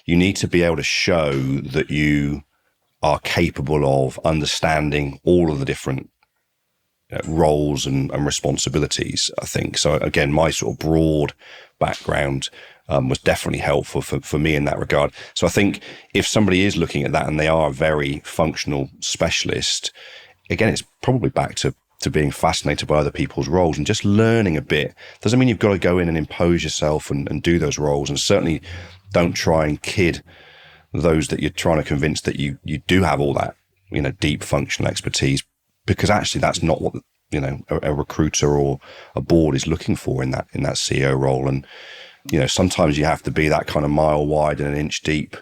you need to be able to show that you are capable of understanding all of the different roles and responsibilities, I think. So again, my sort of broad background was definitely helpful for me in that regard. So I think if somebody is looking at that and they are a very functional specialist, again, it's probably back to being fascinated by other people's roles and just learning a bit. Doesn't mean you've got to go in and impose yourself and do those roles, and certainly don't try and kid those that you're trying to convince that you do have all that, deep functional expertise, because actually that's not what, a recruiter or a board is looking for in that CEO role. And, sometimes you have to be that kind of mile wide and an inch deep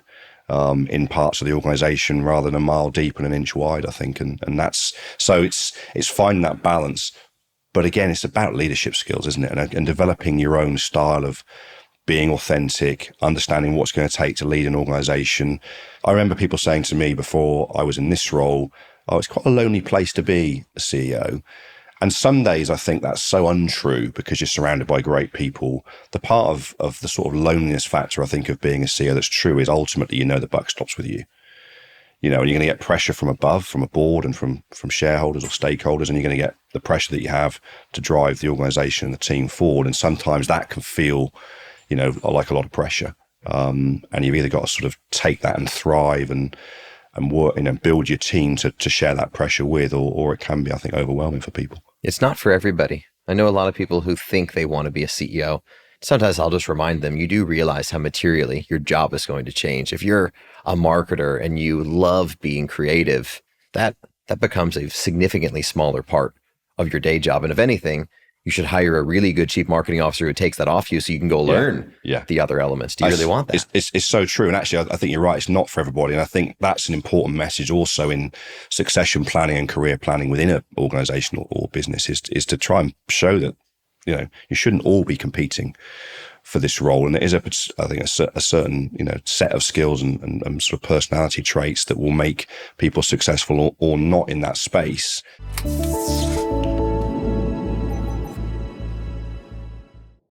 in parts of the organization rather than a mile deep and an inch wide, I think. And that's, so it's finding that balance. But again, it's about leadership skills, isn't it? And developing your own style of being authentic, understanding what's going to take to lead an organization. I remember people saying to me before I was in this role, oh, it's quite a lonely place to be a CEO. And some days I think that's so untrue because you're surrounded by great people. The part of the sort of loneliness factor, I think, of being a CEO that's true is ultimately, the buck stops with you. And you're going to get pressure from above, from a board and from shareholders or stakeholders, and you're going to get the pressure that you have to drive the organization and the team forward. And sometimes that can feel, like a lot of pressure. And you've either got to sort of take that and thrive and work, build your team to share that pressure with, or it can be, I think, overwhelming for people. It's not for everybody. I know a lot of people who think they want to be a CEO. Sometimes I'll just remind them, you do realize how materially your job is going to change. If you're a marketer and you love being creative, that becomes a significantly smaller part of your day job. And if anything, you should hire a really good chief marketing officer who takes that off you so you can go learn the other elements. Do you really want that? It's so true. And actually, I think you're right. It's not for everybody. And I think that's an important message also in succession planning and career planning within an organization or business is to try and show that, you shouldn't all be competing for this role. And it is, I think, a certain, set of skills and sort of personality traits that will make people successful or not in that space.